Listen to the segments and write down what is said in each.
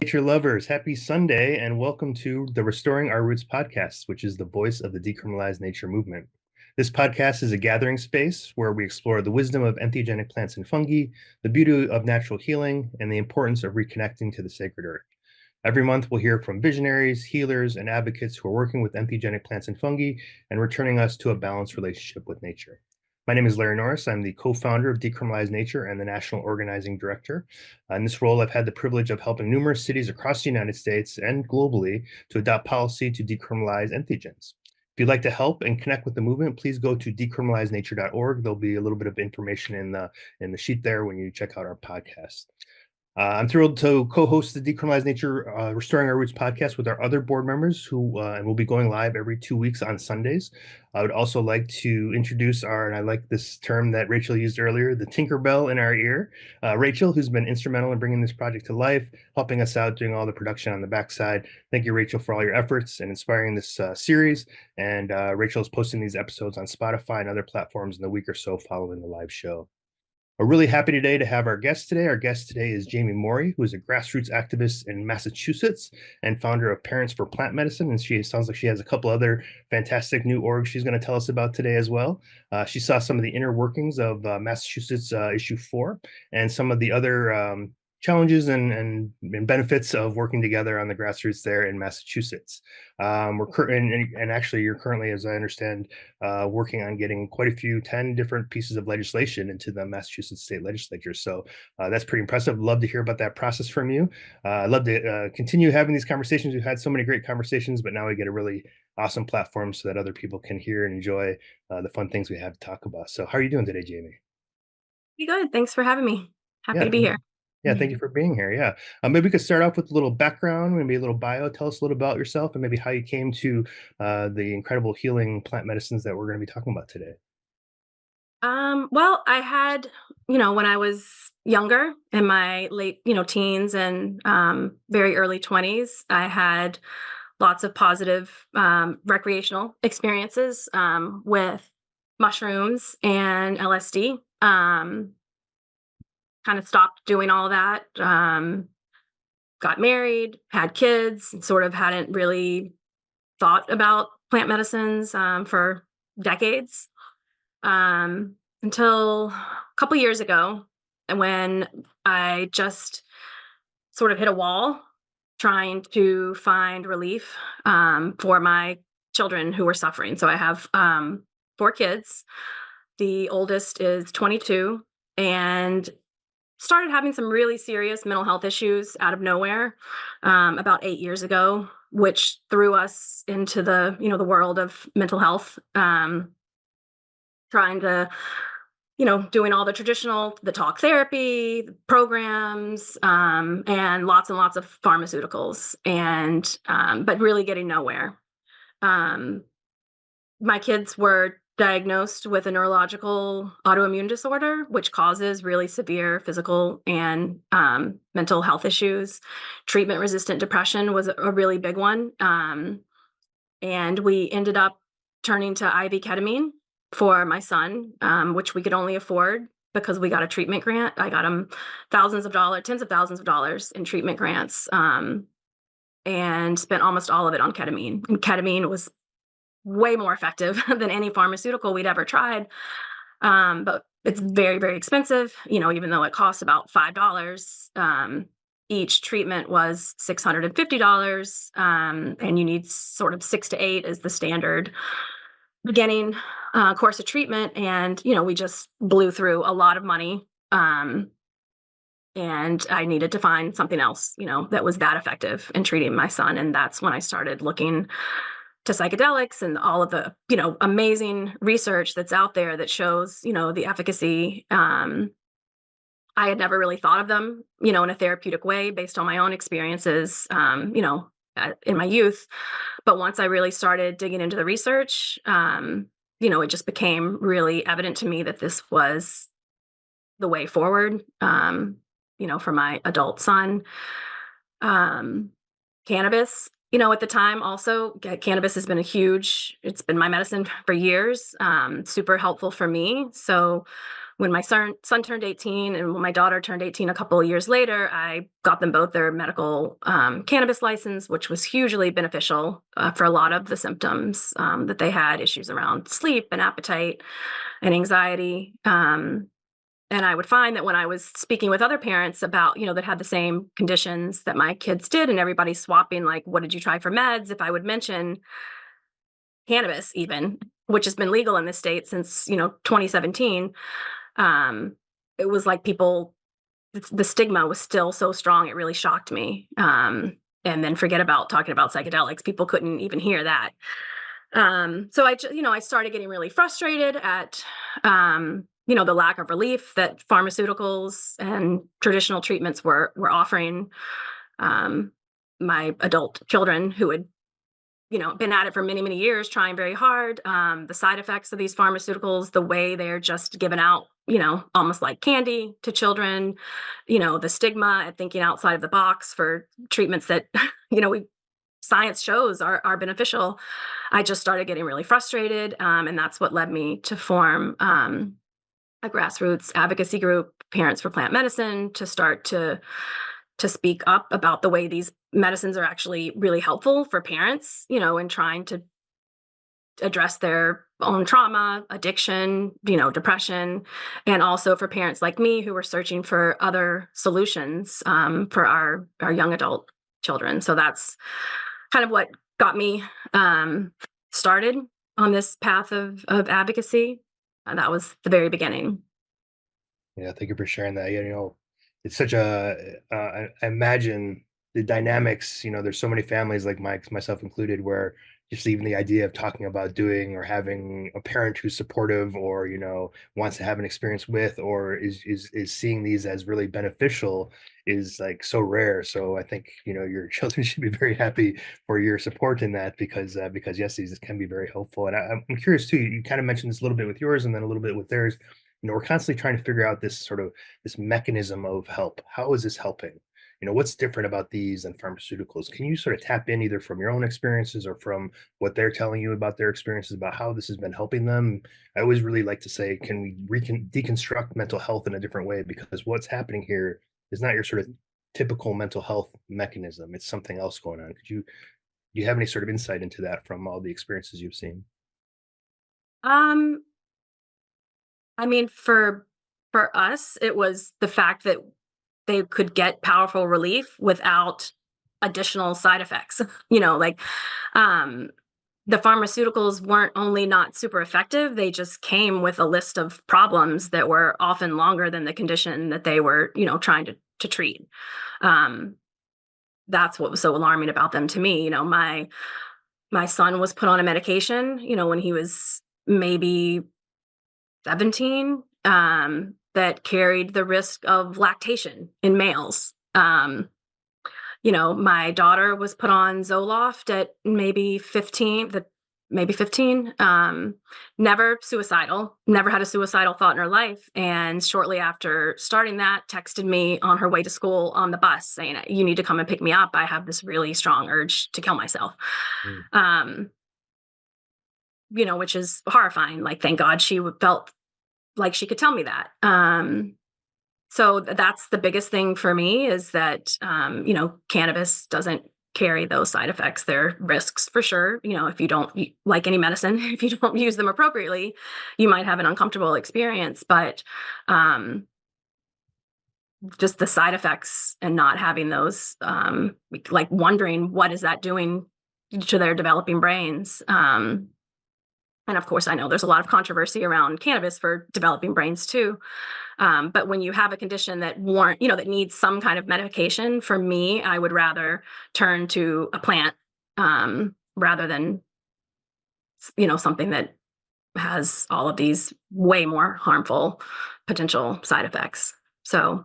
Nature lovers, happy Sunday and welcome to the Restoring Our Roots podcast, which is the voice of the Decriminalize Nature Movement. This podcast is a gathering space where we explore the wisdom of entheogenic plants and fungi, the beauty of natural healing, and the importance of reconnecting to the sacred earth. Every month, we'll hear from visionaries, healers, and advocates who are working with entheogenic plants and fungi and returning us to a balanced relationship with nature. My name is Larry Norris. I'm the co-founder of Decriminalize Nature and the National Organizing Director. In this role, I've had the privilege of helping numerous cities across the United States and globally to adopt policy to decriminalize entheogens. If you'd like to help and connect with the movement, please go to decriminalizenature.org. There'll be a little bit of information in the sheet there when you check out our podcast. I'm thrilled to co-host the Decriminalize Nature Restoring Our Roots podcast with our other board members who and we'll be going live every 2 weeks on Sundays. I would also like to introduce and I like this term that Rachel used earlier, the Tinkerbell in our ear. Rachel, who's been instrumental in bringing this project to life, helping us out, doing all the production on the backside. Thank you, Rachel, for all your efforts and inspiring this series. And Rachel is posting these episodes on Spotify and other platforms in the week or so following the live show. We're really happy today to have our guest today. Our guest today is Jamie Morey, who is a grassroots activist in Massachusetts and founder of Parents for Plant Medicine. And she sounds like she has a couple other fantastic new orgs she's going to tell us about today as well. She saw some of the inner workings of Massachusetts issue 4 and some of the other challenges and benefits of working together on the grassroots there in Massachusetts. Actually, you're currently, as I understand, working on getting quite a few 10 different pieces of legislation into the Massachusetts state legislature. So that's pretty impressive. Love to hear about that process from you. I'd love to continue having these conversations. We've had so many great conversations, but now we get a really awesome platform so that other people can hear and enjoy the fun things we have to talk about. So how are you doing today, Jamie? Be good. Thanks for having me. Happy Yeah, to be here. yeah, thank you for being here. Yeah. Maybe we could start off with a little background, maybe a little bio. Tell us a little about yourself and maybe how you came to the incredible healing plant medicines that we're going to be talking about today. Well, I had, when I was younger in my late, teens and very early 20s, I had lots of positive recreational experiences with mushrooms and LSD. Kind of stopped doing all that. Got married, had kids, and sort of hadn't really thought about plant medicines for decades until a couple years ago, when I just sort of hit a wall trying to find relief for my children who were suffering. So I have 4 kids. The oldest is 22 and started having some really serious mental health issues out of nowhere about 8 years ago, which threw us into the world of mental health, trying to, doing all the talk therapy the programs, and lots of pharmaceuticals, and but really getting nowhere. My kids were diagnosed with a neurological autoimmune disorder, which causes really severe physical and mental health issues. Treatment-resistant depression was a really big one. And we ended up turning to IV ketamine for my son, which we could only afford because we got a treatment grant. I got him tens of thousands of dollars in treatment grants, and spent almost all of it on ketamine. And ketamine was way more effective than any pharmaceutical we'd ever tried. But it's very, very expensive, even though it costs about $5. Each treatment was $650. And you need sort of 6 to 8 is the standard beginning course of treatment. And, we just blew through a lot of money. And I needed to find something else, that was that effective in treating my son. And that's when I started looking to psychedelics and all of the, amazing research that's out there that shows, the efficacy. I had never really thought of them, in a therapeutic way based on my own experiences, in my youth. But once I really started digging into the research, it just became really evident to me that this was the way forward, for my adult son. Cannabis, at the time also, cannabis has been it's been my medicine for years, super helpful for me. So when my son turned 18 and when my daughter turned 18 a couple of years later, I got them both their medical cannabis license, which was hugely beneficial for a lot of the symptoms that they had, issues around sleep and appetite and anxiety. And I would find that when I was speaking with other parents about, that had the same conditions that my kids did, and everybody swapping, like, what did you try for meds? If I would mention cannabis, even, which has been legal in this state since, 2017, it was like the stigma was still so strong. It really shocked me. And then forget about talking about psychedelics. People couldn't even hear that. So I started getting really frustrated at, the lack of relief that pharmaceuticals and traditional treatments were offering my adult children who had, been at it for many, many years, trying very hard. The side effects of these pharmaceuticals, the way they're just given out, almost like candy to children, the stigma at thinking outside of the box for treatments that, science shows are beneficial. I just started getting really frustrated. And that's what led me to form a grassroots advocacy group, Parents for Plant Medicine, to start to speak up about the way these medicines are actually really helpful for parents, in trying to address their own trauma, addiction, depression, and also for parents like me who were searching for other solutions for our young adult children. So that's kind of what got me started on this path of advocacy. And that was the very beginning. Yeah, thank you for sharing that. Yeah, it's such I imagine the dynamics, there's so many families like myself included, where just even the idea of talking about doing or having a parent who's supportive or, wants to have an experience with or is seeing these as really beneficial is like so rare. So I think, your children should be very happy for your support in that because yes, these can be very helpful. And I'm curious too, you kind of mentioned this a little bit with yours and then a little bit with theirs. We're constantly trying to figure out this mechanism of help. How is this helping? What's different about these than pharmaceuticals? Can you sort of tap in either from your own experiences or from what they're telling you about their experiences about how this has been helping them? I always really like to say, can we deconstruct mental health in a different way? Because what's happening here is not your sort of typical mental health mechanism. It's something else going on. Do you have any sort of insight into that from all the experiences you've seen? Um, I mean, for us, it was the fact that they could get powerful relief without additional side effects. Like um, the pharmaceuticals weren't only not super effective, they just came with a list of problems that were often longer than the condition that they were, trying to treat. Um, that's what was so alarming about them to me. My son was put on a medication, when he was maybe 17, that carried the risk of lactation in males. My daughter was put on Zoloft at maybe 15, never suicidal, never had a suicidal thought in her life. And shortly after starting that, texted me on her way to school on the bus saying, "You need to come and pick me up. I have this really strong urge to kill myself." Mm. Um, which is horrifying. Like, thank God she felt like she could tell me that. So that's the biggest thing for me is that, cannabis doesn't carry those side effects. There are risks for sure. If you don't, like any medicine, if you don't use them appropriately, you might have an uncomfortable experience. But just the side effects and not having those, like wondering what is that doing to their developing brains. And of course, I know there's a lot of controversy around cannabis for developing brains too. But when you have a condition that that needs some kind of medication, for me, I would rather turn to a plant rather than, something that has all of these way more harmful potential side effects. So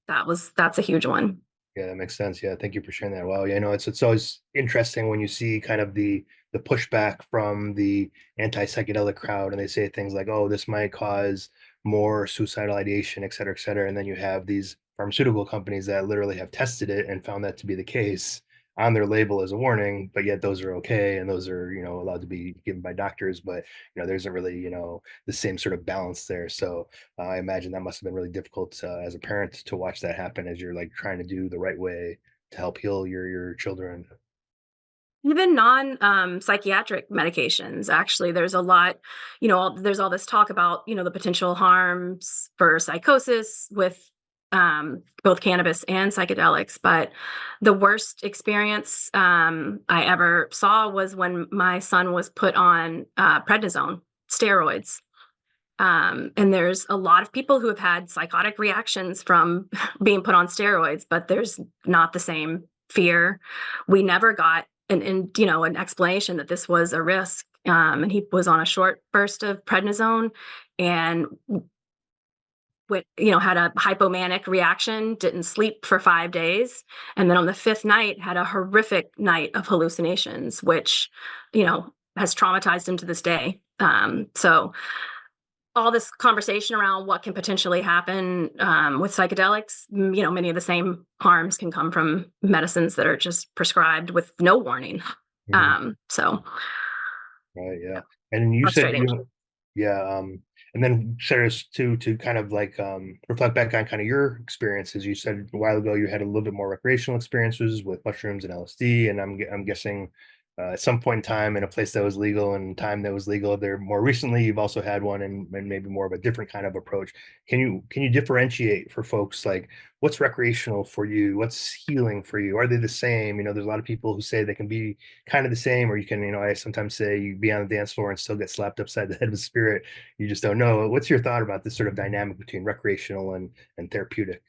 that's a huge one. Yeah, that makes sense. Yeah, thank you for sharing that. Wow, yeah, it's always interesting when you see kind of the pushback from the anti-psychedelic crowd, and they say things like, "Oh, this might cause more suicidal ideation, et cetera, et cetera." And then you have these pharmaceutical companies that literally have tested it and found that to be the case. on their label as a warning, but yet those are okay and those are, allowed to be given by doctors. But there isn't really, the same sort of balance there. So I imagine that must have been really difficult as a parent to watch that happen as you're like trying to do the right way to help heal your children. Even non psychiatric medications, actually, there's a lot, there's all this talk about, the potential harms for psychosis with both cannabis and psychedelics. But the worst experience I ever saw was when my son was put on prednisone, steroids. And there's a lot of people who have had psychotic reactions from being put on steroids, but there's not the same fear. We never got an explanation that this was a risk. And he was on a short burst of prednisone and had a hypomanic reaction, didn't sleep for 5 days. And then on the fifth night had a horrific night of hallucinations, which, has traumatized him to this day. So all this conversation around what can potentially happen with psychedelics, many of the same harms can come from medicines that are just prescribed with no warning. Mhm. So Right, yeah. And you said frustrating. yeah, and then Sarah, to kind of like reflect back on kind of your experiences. You said a while ago you had a little bit more recreational experiences with mushrooms and LSD, and I'm guessing at some point in time in a place that was legal and time that was legal. There more recently, you've also had one and maybe more of a different kind of approach. Can you differentiate for folks like what's recreational for you, what's healing for you? Are they the same? There's a lot of people who say they can be kind of the same, or you can, I sometimes say you be on the dance floor and still get slapped upside the head with spirit. You just don't know. What's your thought about this sort of dynamic between recreational and therapeutic?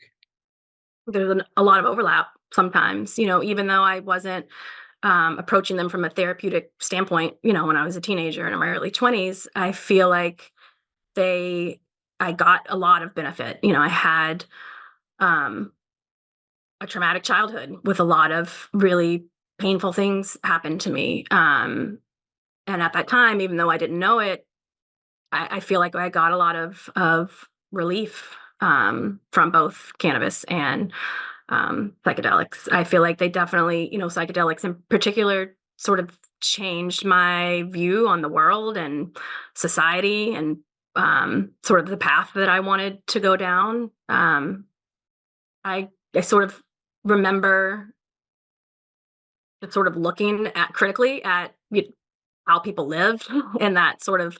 There's a lot of overlap sometimes, even though I wasn't approaching them from a therapeutic standpoint, when I was a teenager and in my early 20s, I feel like they, I got a lot of benefit. I had um, a traumatic childhood with a lot of really painful things happen to me. And at that time, even though I didn't know it, I feel like I got a lot of relief from both cannabis and psychedelics. I feel like they definitely, psychedelics in particular, sort of changed my view on the world and society and sort of the path that I wanted to go down. I sort of remember sort of looking at critically at how people lived and that sort of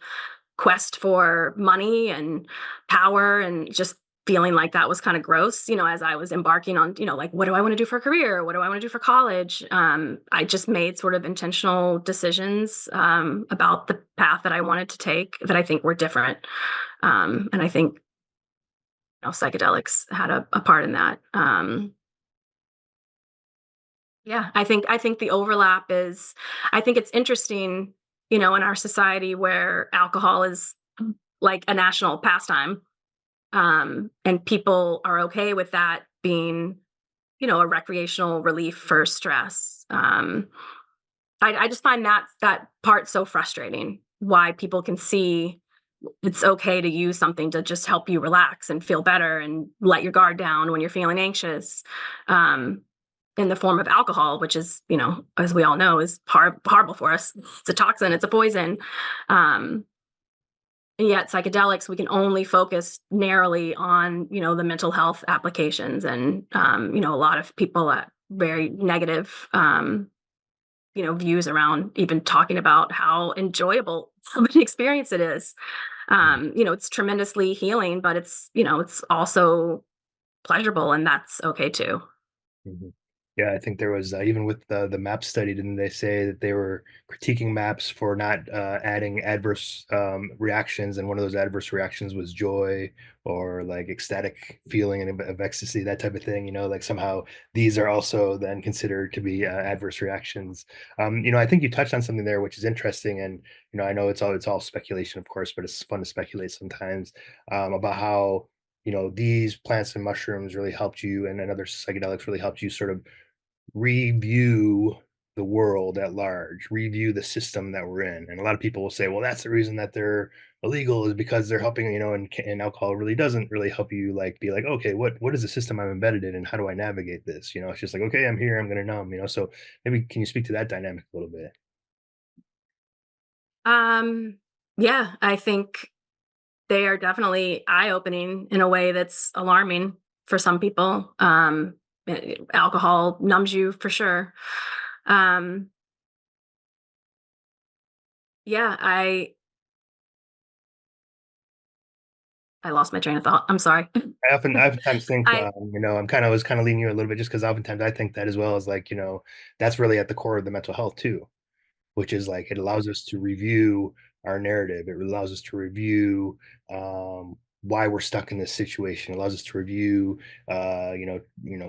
quest for money and power and just feeling like that was kind of gross, as I was embarking on, like, what do I want to do for a career? What do I want to do for college? I just made sort of intentional decisions about the path that I wanted to take that I think were different. And I think, psychedelics had a part in that. Yeah, I think the overlap is I think it's interesting, in our society where alcohol is like a national pastime, and people are okay with that being, a recreational relief for stress. I just find that part so frustrating. Why people can see it's okay to use something to just help you relax and feel better and let your guard down when you're feeling anxious. Um, in the form of alcohol, which is, as we all know, is horrible for us. It's a toxin, it's a poison. Um, and yet psychedelics, we can only focus narrowly on, the mental health applications. And, a lot of people have very negative, views around even talking about how enjoyable of an experience it is. It's tremendously healing, but it's also pleasurable, and that's okay too. Mhm. Yeah, I think there was even with the MAP study, didn't they say that they were critiquing MAPs for not adding adverse reactions, and one of those adverse reactions was joy or like ecstatic feeling and of ecstasy, that type of thing. Like somehow these are also then considered to be adverse reactions. I think you touched on something there which is interesting, and I know it's all speculation, of course, but it's fun to speculate sometimes about how these plants and mushrooms really helped you and other psychedelics really helped you sort of review the world at large, review the system that we're in. And a lot of people will say, well, that's the reason that they're illegal is because they're helping, and alcohol really doesn't really help you like be like, okay, what is the system I'm embedded in and how do I navigate this? It's just like, okay, I'm here, I'm going to numb, so maybe can you speak to that dynamic a little bit? Um, yeah, I think they are definitely eye-opening in a way that's alarming for some people. Alcohol numbs you for sure. Um, yeah, I lost my train of thought. I'm sorry. I oftentimes think, I I was kind of leaning you a little bit just because oftentimes I think that as well as like, that's really at the core of the mental health too, which is like it allows us to review our narrative. It allows us to review why we're stuck in this situation. It allows us to review,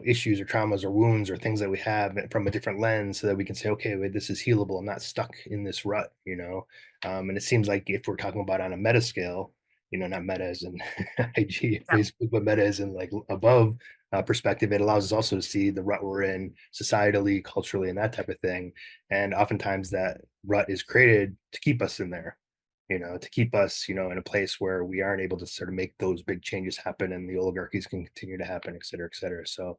issues or traumas or wounds or things that we have from a different lens, so that we can say, okay, wait, this is healable. I'm not stuck in this rut. And it seems like if we're talking about on a meta scale, not meta as in IG, yeah, Facebook, but meta as in like above perspective, it allows us also to see the rut we're in societally, culturally, and that type of thing. And oftentimes that rut is created to keep us in there, to keep us, in a place where we aren't able to sort of make those big changes happen and the oligarchies can continue to happen, et cetera, et cetera. So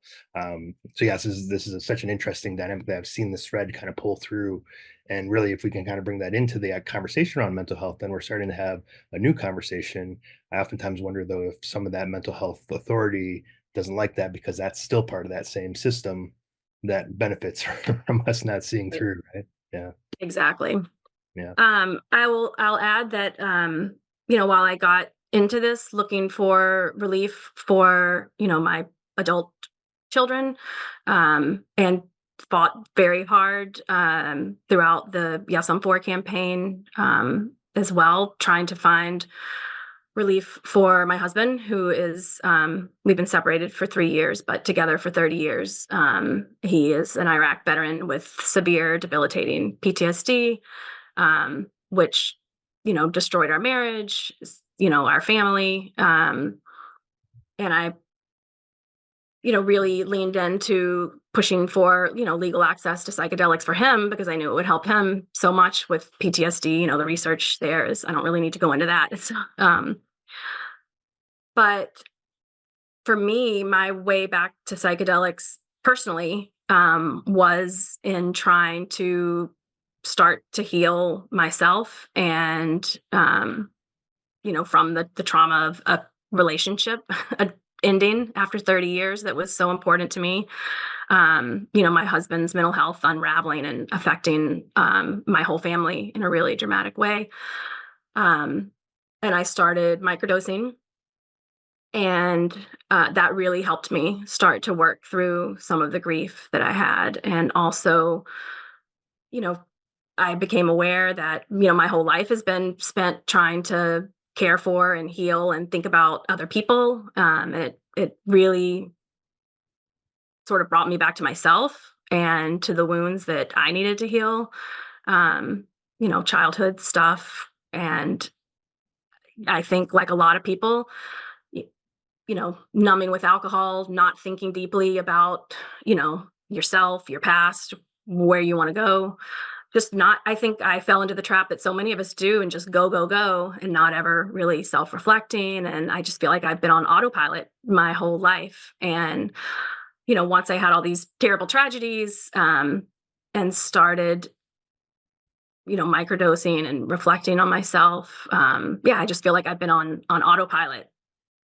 yes, this is such an interesting dynamic that I've seen this thread kind of pull through. And really, if we can kind of bring that into the conversation around mental health, then we're starting to have a new conversation. I oftentimes wonder, though, if some of that mental health authority doesn't like that because that's still part of that same system that benefits from us not seeing right, through, right? Yeah, exactly. yeah. I'll add that, while I got into this looking for relief for, my adult children, and fought very hard, throughout the Yes I'm For campaign, as well, trying to find relief for my husband, who is, we've been separated for 3 years, but together for 30 years. He is an Iraq veteran with severe debilitating PTSD, which destroyed our marriage, our family. And I really leaned into pushing for legal access to psychedelics for him because I knew it would help him so much with PTSD. The research there is, I don't really need to go into that. But for me, my way back to psychedelics personally, was in trying to start to heal myself and, from the trauma of a relationship ending after 30 years that was so important to me. My husband's mental health unraveling and affecting, my whole family in a really dramatic way. Um, and I started microdosing, and that really helped me start to work through some of the grief that I had. And also, you know, I became aware that, my whole life has been spent trying to care for and heal and think about other people. It really sort of brought me back to myself and to the wounds that I needed to heal, childhood stuff. And I think, like a lot of people, numbing with alcohol, not thinking deeply about, yourself, your past, where you want to go. Just not, I think I fell into the trap that so many of us do and just go, go, go and not ever really self reflecting. And I just feel like I've been on autopilot my whole life. And, once I had all these terrible tragedies, and started, microdosing and reflecting on myself, yeah, I just feel like I've been on autopilot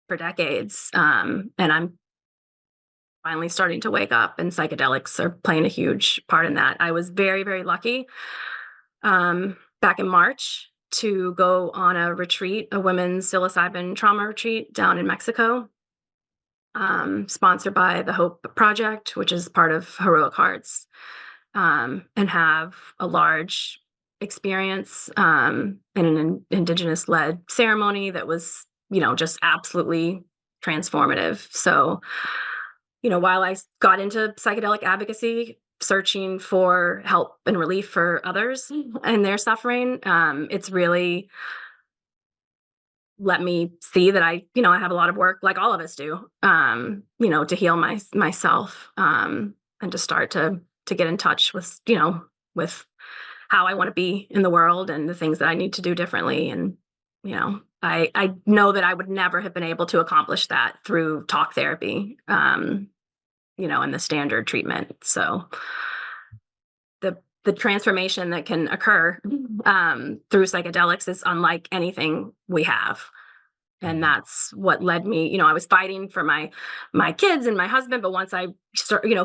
for decades. And I'm finally starting to wake up, and psychedelics are playing a huge part in that. I was very, very lucky, back in March, to go on a retreat, a women's psilocybin trauma retreat down in Mexico, sponsored by the Hope Project, which is part of Heroic Hearts, and have a large experience, in an indigenous led ceremony that was, just absolutely transformative. So, while I got into psychedelic advocacy, searching for help and relief for others and their suffering, it's really let me see that I have a lot of work, like all of us do, to heal myself, and to start to to get in touch with, with how I want to be in the world and the things that I need to do differently. And, I know that I would never have been able to accomplish that through talk therapy, and the standard treatment. So the transformation that can occur through psychedelics is unlike anything we have. And that's what led me, I was fighting for my kids and my husband, but once I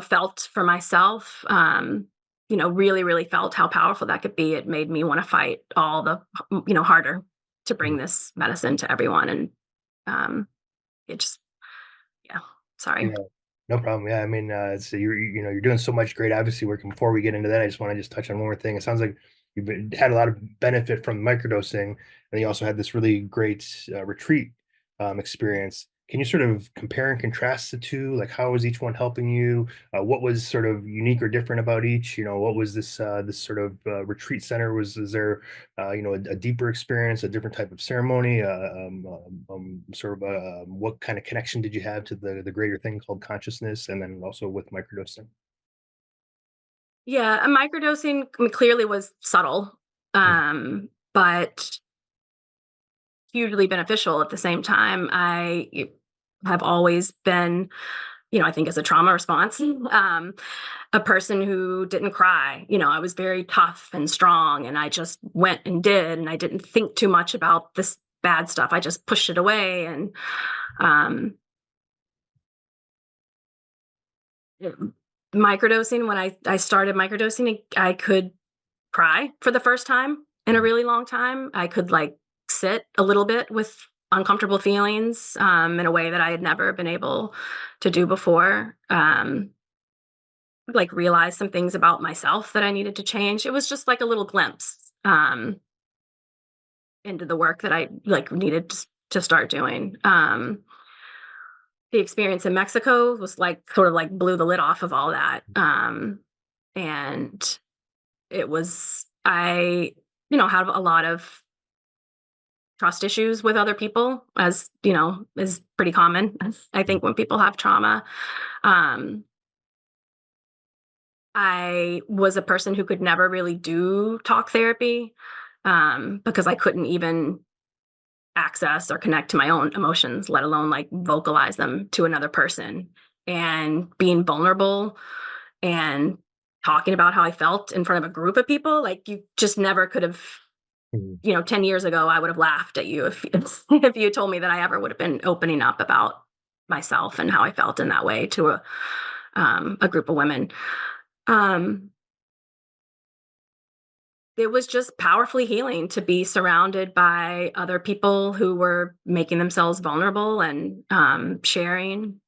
felt for myself, really, really felt how powerful that could be, it made me want to fight all the, harder to bring this medicine to everyone. And it just, yeah, sorry. Yeah, no problem. Yeah, I mean, so you're doing so much great, obviously, work. And before we get into that, I just want to just touch on one more thing. It sounds like had a lot of benefit from microdosing, and you also had this really great retreat experience. Can you sort of compare and contrast the two? Like, how was each one helping you? What was sort of unique or different about each? What was this sort of retreat center? Is there a deeper experience, a different type of ceremony? What kind of connection did you have to the greater thing called consciousness, and then also with microdosing? Yeah, microdosing clearly was subtle, Mm. but hugely beneficial at the same time. I have always been, I think as a trauma response, a person who didn't cry. I was very tough and strong, and I just went and did, and I didn't think too much about this bad stuff. I just pushed it away. And um, it- microdosing, when I started microdosing, I could cry for the first time in a really long time. I could like sit a little bit with uncomfortable feelings in a way that I had never been able to do before. Like realize some things about myself that I needed to change. It was just like a little glimpse into the work that I like needed to start doing. The experience in Mexico was like sort of like blew the lid off of all that. And it was I, have a lot of trust issues with other people, as is pretty common, I think, when people have trauma. Um, I was a person who could never really do talk therapy because I couldn't even access or connect to my own emotions, let alone like vocalize them to another person. And being vulnerable and talking about how I felt in front of a group of people, like you just never could have. Mhm. 10 years ago, I would have laughed at you if you told me that I ever would have been opening up about myself and how I felt in that way to a group of women. Um, it was just powerfully healing to be surrounded by other people who were making themselves vulnerable and sharing.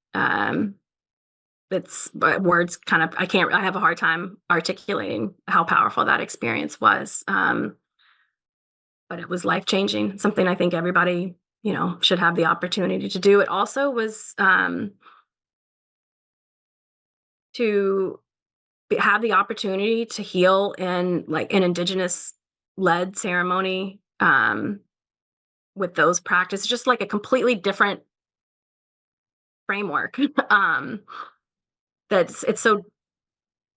It's but words kind of I have a hard time articulating how powerful that experience was. But it was life changing. Something I think everybody should have the opportunity to do. It also was to have the opportunity to heal in like an indigenous led ceremony with those practices, just like a completely different framework. um, it's so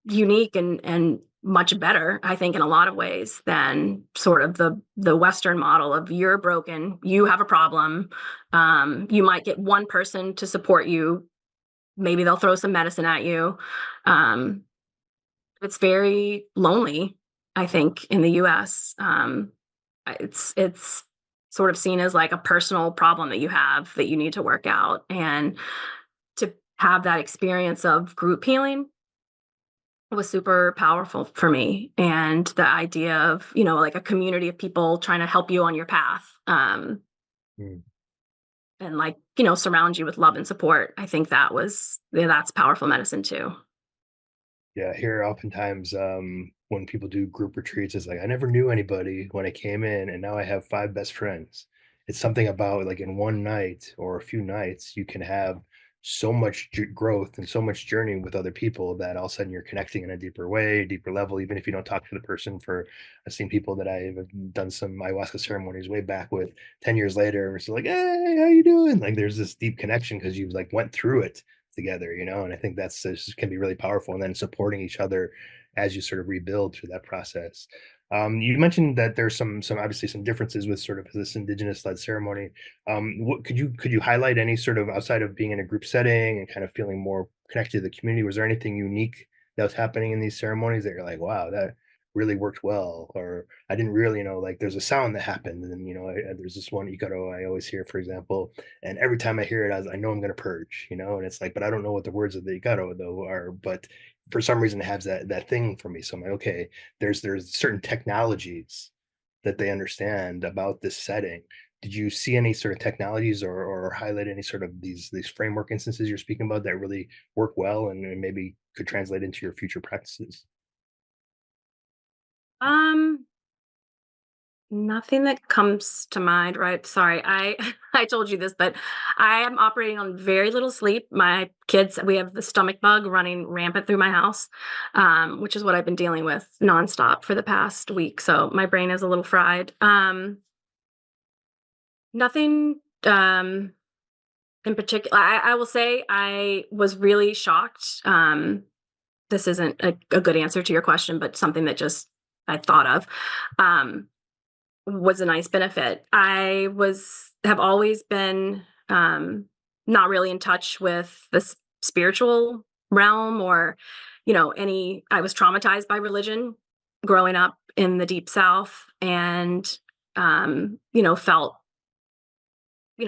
unique and much better, I think, in a lot of ways than sort of the Western model of you're broken, you have a problem. You might get one person to support you. Maybe they'll throw some medicine at you. Um, it's very lonely, I think, in the US. It's sort of seen as like a personal problem that you have that you need to work out. And to have that experience of group healing was super powerful for me. And the idea of, like a community of people trying to help you on your path. Mm. And like, surround you with love and support. I think that's powerful medicine too. Yeah, here oftentimes when people do group retreats, it's like I never knew anybody when I came in, and now I have five best friends. It's something about like in one night or a few nights, you can have so much growth and so much journey with other people that all of a sudden you're connecting in a deeper way, deeper level, even if you don't talk to the person for. I've seen people that I've done some ayahuasca ceremonies way back with 10 years later. It's like, hey, how you doing? Like there's this deep connection because you've like went through it together, and I think that's just can be really powerful, and then supporting each other as you sort of rebuild through that process. You mentioned that there's some obviously some differences with sort of this indigenous led ceremony. What could you highlight any sort of, outside of being in a group setting and kind of feeling more connected to the community, was there anything unique that was happening in these ceremonies that you're like, wow, that really worked well? Or I didn't really know, like there's a sound that happened, and there's this one Ikaro I always hear, for example, and every time I hear it, I know I'm going to purge, and it's like, but I don't know what the words of the Ikaro though are, but for some reason it has that thing for me. So I'm like, okay, there's certain technologies that they understand about this setting. Did you see any sort of technologies, or highlight any sort of these framework instances you're speaking about that really work well and maybe could translate into your future practices? Um, Nothing that comes to mind, right? Sorry, I I told you this, but I am operating on very little sleep. My kids, we have the stomach bug running rampant through my house, which is what I've been dealing with nonstop for the past week. So my brain is a little fried. Nothing in particular. I will say I was really shocked. This isn't a good answer to your question, but something that just I thought of. Um, was a nice benefit. I have always been not really in touch with the spiritual realm, or any. I was traumatized by religion growing up in the deep south, and felt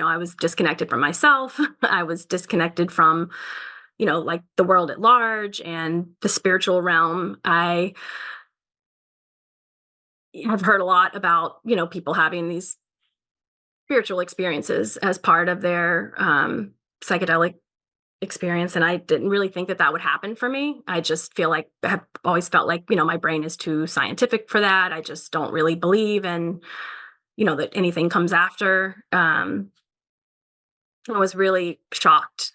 I was disconnected from myself. I was disconnected from like the world at large and the spiritual realm. I have heard a lot about people having these spiritual experiences as part of their psychedelic experience, and I didn't really think that that would happen for me. I just feel like I have always felt like my brain is too scientific for that. I just don't really believe in that anything comes after. I was really shocked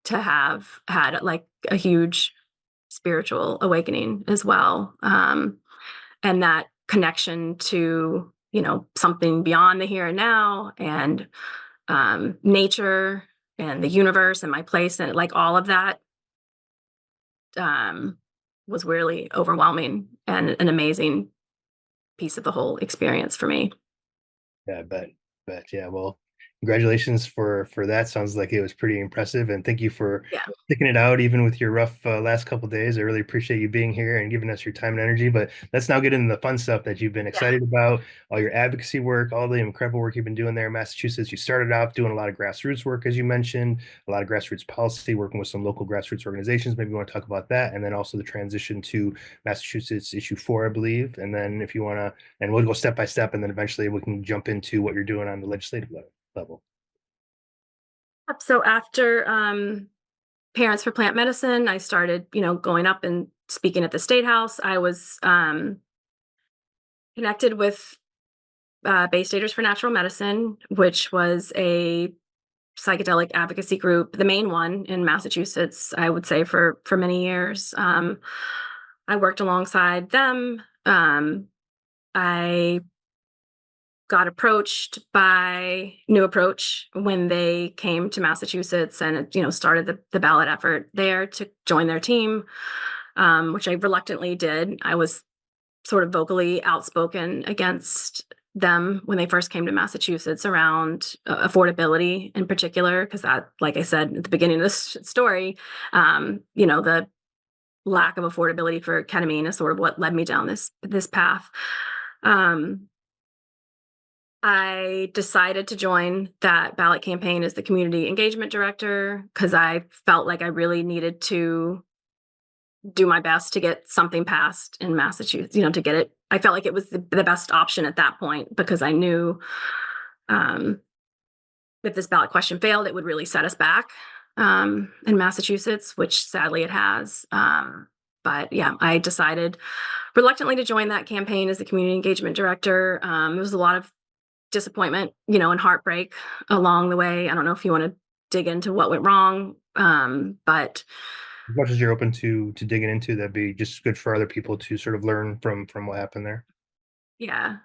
to have had like a huge spiritual awakening as well, and that connection to something beyond the here and now, and nature and the universe and my place, and like all of that um, was really overwhelming and an amazing piece of the whole experience for me. Yeah, I bet. Yeah, well, congratulations for that. Sounds like it was pretty impressive, and thank you for Yeah, sticking it out even with your rough last couple days. I really appreciate you being here and giving us your time and energy. But let's now get into the fun stuff that you've been yeah. excited about, all your advocacy work, all the incredible work you've been doing there in Massachusetts. You started off doing a lot of grassroots work, as you mentioned, a lot of grassroots policy, working with some local grassroots organizations. Maybe you want to talk about that, and then also the transition to Massachusetts issue 4, I believe. And then if you want to, and we'll go step by step, and then eventually we can jump into what you're doing on the legislative level. So after Parents for Plant Medicine, I started, going up and speaking at the State House. I was connected with Bay Staters for Natural Medicine, which was a psychedelic advocacy group, the main one in Massachusetts, I would say for many years. I worked alongside them. I got approached by New Approach when they came to Massachusetts, and started the ballot effort there to join their team, which I reluctantly did. I was sort of vocally outspoken against them when they first came to Massachusetts around affordability in particular, because that, like I said at the beginning of this story, the lack of affordability for ketamine is sort of what led me down this path. Um, I decided to join that ballot campaign as the community engagement director because I felt like I really needed to do my best to get something passed in Massachusetts, to get it. I felt like it was the best option at that point because I knew um, if this ballot question failed, it would really set us back in Massachusetts, which sadly it has. But yeah, I decided reluctantly to join that campaign as the community engagement director. It was a lot of disappointment, and heartbreak along the way. I don't know if you want to dig into what went wrong, but As much as you're open to digging into, that'd be just good for other people to sort of learn from what happened there. yeah.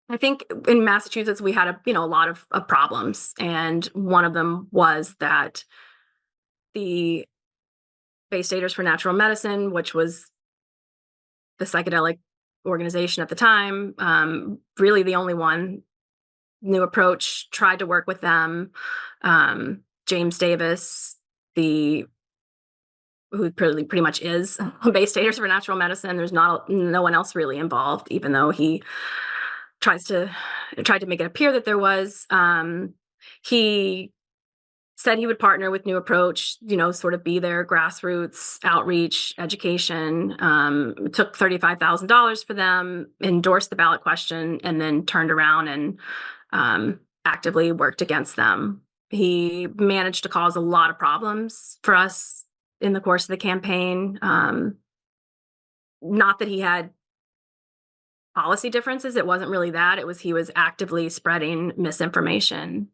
I I think in Massachusetts we had a lot of problems, and one of them was that the Bay Staters for Natural Medicine, which was the psychedelic organization at the time, really the only one. New Approach tried to work with them. James Davis, the who pretty much is Bay Staters for Natural Medicine. There's no one else really involved, even though he tried to make it appear that there was. He said he would partner with New Approach, sort of be their grassroots outreach, education. Took $35,000 for them, endorsed the ballot question, and then turned around and actively worked against them. He managed to cause a lot of problems for us in the course of the campaign. Not that he had policy differences. It wasn't really that. It was he was actively spreading misinformation.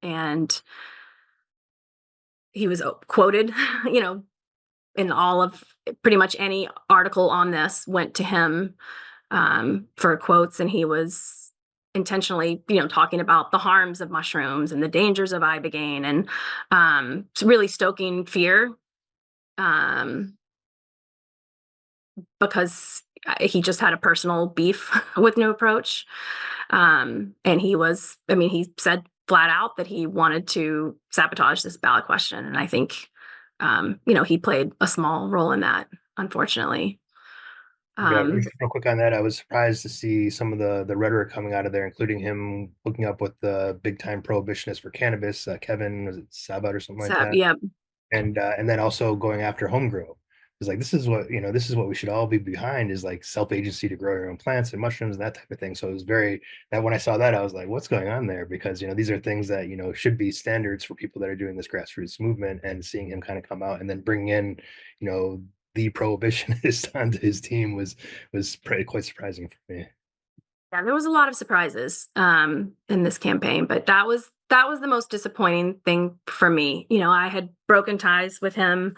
And he was quoted, in all of pretty much any article on this went to him for quotes, and he was intentionally, talking about the harms of mushrooms and the dangers of ibogaine, and really stoking fear, because he just had a personal beef with New Approach, and he said flat out that he wanted to sabotage this ballot question, and I think, he played a small role in that, unfortunately. Yeah, real quick on that, I was surprised to see some of the rhetoric coming out of there, including him hooking up with the big time prohibitionist for cannabis, Kevin, was it Sabat or something like So, that? yeah, And then also going after home grow. It's like this is what we should all be behind, is like self-agency to grow your own plants and mushrooms and that type of thing. So it was very that when I saw that, I was like, what's going on there? Because these are things that should be standards for people that are doing this grassroots movement, and seeing him kind of come out and then bring in, the prohibitionist onto his team was pretty quite surprising for me. yeah, there was a lot of surprises in this campaign, but that was the most disappointing thing for me. I had broken ties with him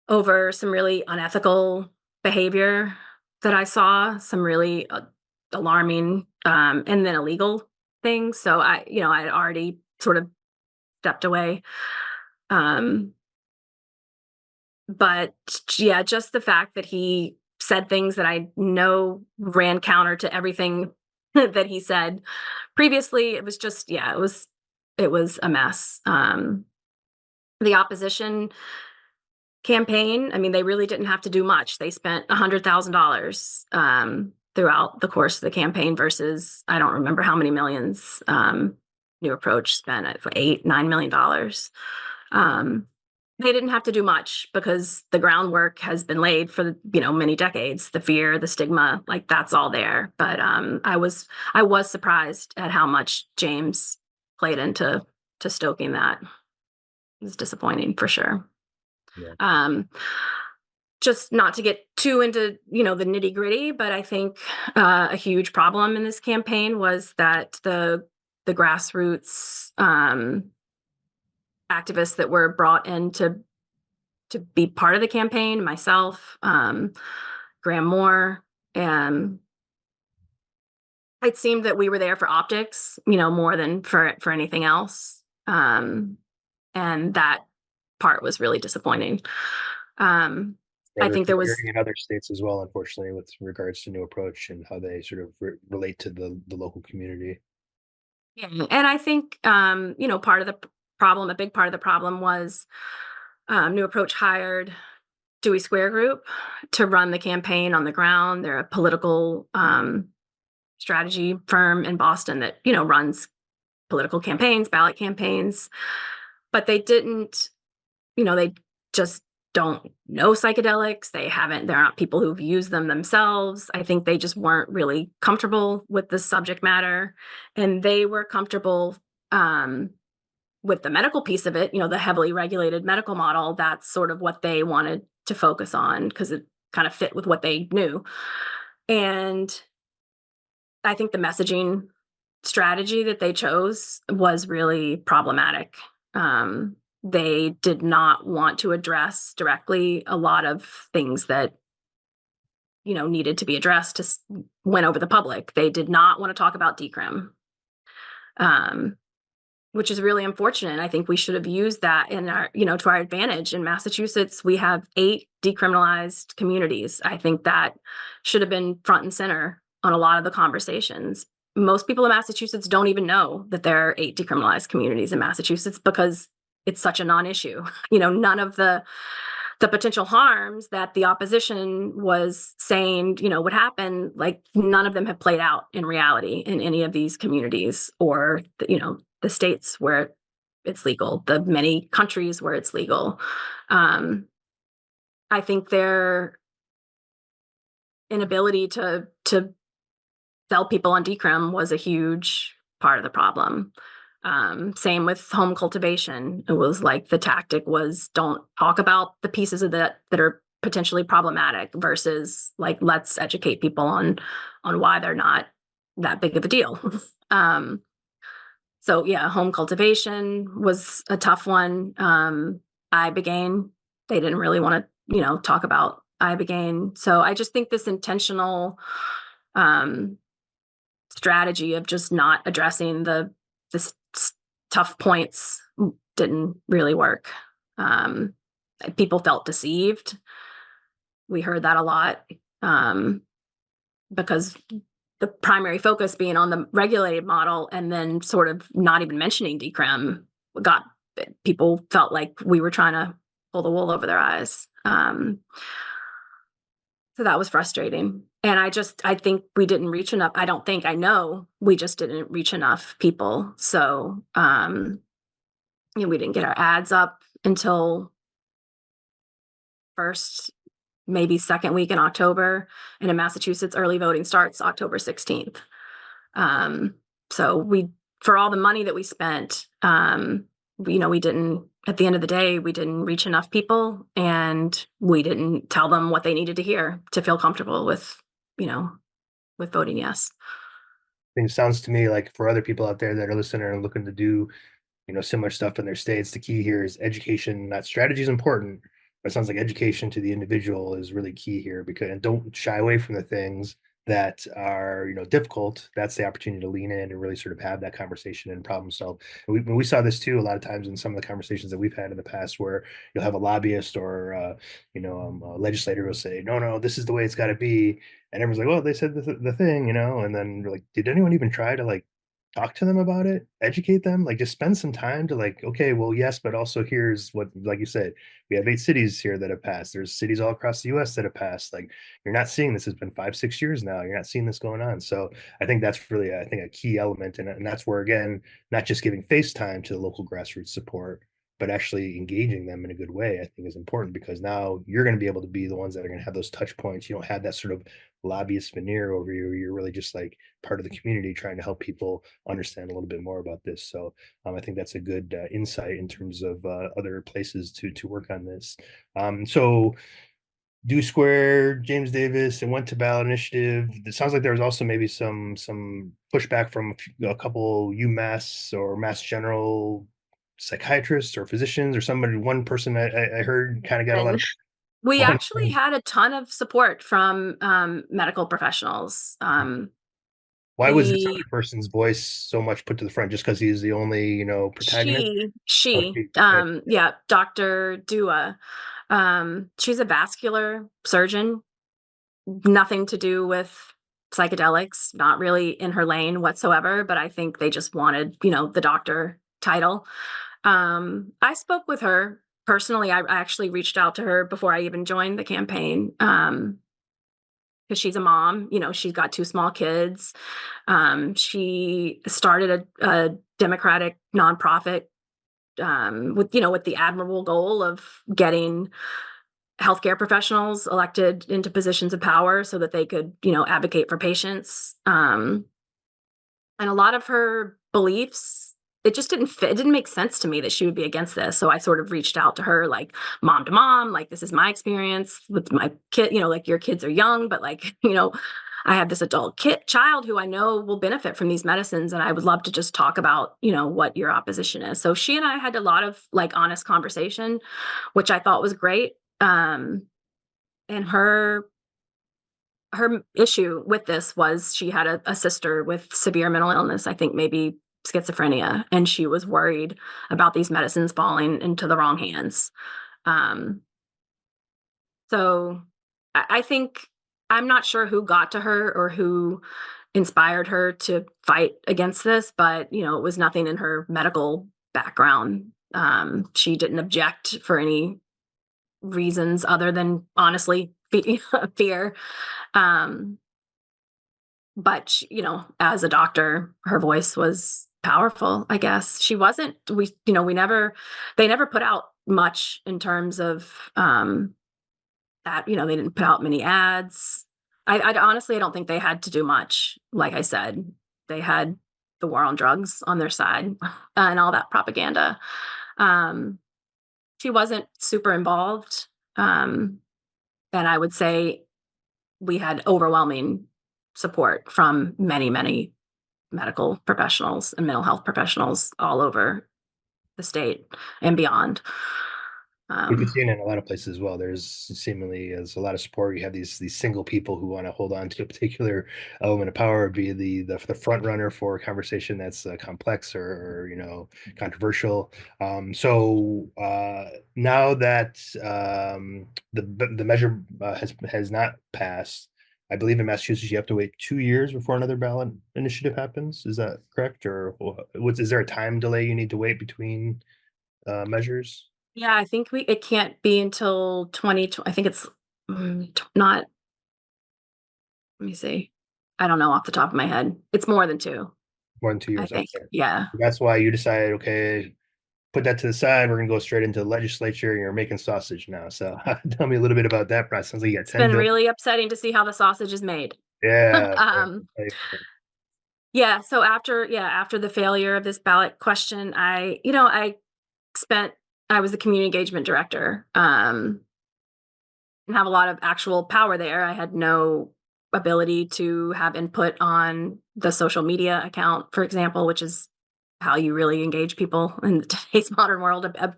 over some really unethical behavior that I saw, some really alarming, and then illegal things. So I had already sort of stepped away. Um, but yeah, just the fact that he said things that I know ran counter to everything that he said previously, it was just, yeah, it was a mess. The opposition campaign, I mean, they really didn't have to do much. They spent $100,000 throughout the course of the campaign versus I don't remember how many millions New Approach spent at $8-9 million. They didn't have to do much because the groundwork has been laid for many decades. The fear, the stigma, like that's all there. But I was surprised at how much James played into stoking that. It was disappointing for sure. Yeah. Um, just not to get too into the nitty gritty, but I think a huge problem in this campaign was that the grassroots activists that were brought in to be part of the campaign, myself, Graham Moore, and it seemed that we were there for optics, more than for anything else, and that part was really disappointing. Yeah, I there's think there was, disparity in other states as well, unfortunately, with regards to New Approach and how they sort of relate to the local community. yeah, and I think part of the problem, a big part of the problem was New Approach hired Dewey Square Group to run the campaign on the ground. They're a political strategy firm in Boston that runs political campaigns, ballot campaigns, but they didn't, they just don't know psychedelics. They're not people who've used them themselves. I think they just weren't really comfortable with the subject matter, and they were comfortable with the medical piece of it, the heavily regulated medical model. That's sort of what they wanted to focus on because it kind of fit with what they knew. And I think the messaging strategy that they chose was really problematic. They did not want to address directly a lot of things that needed to be addressed went over the public. They did not want to talk about decrim, which is really unfortunate. I think we should have used that in our, to our advantage. In Massachusetts, we have 8 decriminalized communities. I think that should have been front and center on a lot of the conversations. Most people in Massachusetts don't even know that there are 8 decriminalized communities in Massachusetts because it's such a non-issue. None of the potential harms that the opposition was saying, would happen, like none of them have played out in reality in any of these communities or, the states where it's legal, the many countries where it's legal. I think their inability to sell people on decrim was a huge part of the problem. Same with home cultivation. It was like the tactic was don't talk about the pieces of that are potentially problematic versus like let's educate people on why they're not that big of a deal. So yeah, home cultivation was a tough one. Ibogaine, they didn't really want to, talk about Ibogaine. So I just think this intentional strategy of just not addressing the tough points didn't really work. People felt deceived. We heard that a lot because the primary focus being on the regulated model and then sort of not even mentioning decrim people felt like we were trying to pull the wool over their eyes. So that was frustrating. And I think we didn't reach enough. I know we just didn't reach enough people. So, we didn't get our ads up until first, maybe second week in October. And in Massachusetts, early voting starts October 16th. So for all the money that we spent, we didn't, at the end of the day, we didn't reach enough people and we didn't tell them what they needed to hear to feel comfortable with voting yes. It sounds to me like for other people out there that are listening and looking to do, similar stuff in their states, the key here is education. That strategy is important, but it sounds like education to the individual is really key here and don't shy away from the things that are, difficult. That's the opportunity to lean in and really sort of have that conversation and problem solve. And we saw this too a lot of times in some of the conversations that we've had in the past, where you'll have a lobbyist or a legislator will say, no, this is the way it's got to be, and everyone's like, well, they said the thing, and then we're like, did anyone even try to like talk to them about it, educate them, like just spend some time to like, okay, well, yes, but also here's what, like you said, we have 8 cities here that have passed. There's cities all across the US that have passed. Like you're not seeing this. It's been 5-6 years now. You're not seeing this going on. So I think that's really, I think a key element. And that's where, again, not just giving face time to the local grassroots support, but actually engaging them in a good way, I think is important, because now you're going to be able to be the ones that are going to have those touch points. You don't have that sort of lobbyist veneer over you. You're really just like part of the community trying to help people understand a little bit more about this. So I think that's a good insight in terms of other places to work on this. So Do Square, James Davis, and Went to Ballot Initiative. It sounds like there was also maybe some pushback from a couple UMass or Mass General psychiatrists or physicians or somebody. One person I heard kind of got a lot of. We actually had a ton of support from medical professionals. Why was this other person's voice so much put to the front? Just because he's the only, protagonist? Yeah, Dr. Dua. She's a vascular surgeon, nothing to do with psychedelics, not really in her lane whatsoever, but I think they just wanted, the doctor title. I spoke with her personally. I actually reached out to her before I even joined the campaign. Because she's a mom, she's got 2 small kids. She started a Democratic nonprofit with the admirable goal of getting healthcare professionals elected into positions of power so that they could, advocate for patients. And a lot of her beliefs, it just didn't fit. It didn't make sense to me that she would be against this. So I sort of reached out to her, like mom to mom, like this is my experience with my kid, like your kids are young, but like, I have this adult child who I know will benefit from these medicines. And I would love to just talk about, what your opposition is. So she and I had a lot of like honest conversation, which I thought was great. And her her issue with this was she had a sister with severe mental illness, I think maybe schizophrenia, and she was worried about these medicines falling into the wrong hands. Um, so I think I'm not sure who got to her or who inspired her to fight against this, but it was nothing in her medical background. She didn't object for any reasons other than honestly fear. Um, but as a doctor, her voice was powerful, I guess. She wasn't, we never, they never put out much in terms of, that, they didn't put out many ads. I honestly, I don't think they had to do much. Like I said, they had the war on drugs on their side and all that propaganda. Um, she wasn't super involved. And I would say we had overwhelming support from many, many medical professionals and mental health professionals all over the state and beyond. You can see it in a lot of places as well. There's seemingly as a lot of support. You have these single people who want to hold on to a particular element of power, be the front runner for a conversation that's complex or controversial. Now that the measure has not passed, I believe in Massachusetts you have to wait 2 years before another ballot initiative happens. Is that correct, or is there a time delay you need to wait between measures? Yeah, I think it can't be until 2020. I think it's not, let me see. I don't know off the top of my head. It's more than two, More than two I years, think. okay. Yeah. That's why you decided, okay, put that to the side. We're gonna go straight into the legislature. You're making sausage now. So tell me a little bit about that process. Sounds like you got It's 10 been bills. really upsetting to see how the sausage is made. Yeah. um, Okay. yeah, so after the failure of this ballot question, spent I was the community engagement director, and have a lot of actual power there. I had no ability to have input on the social media account, for example, which is how you really engage people in today's modern world, a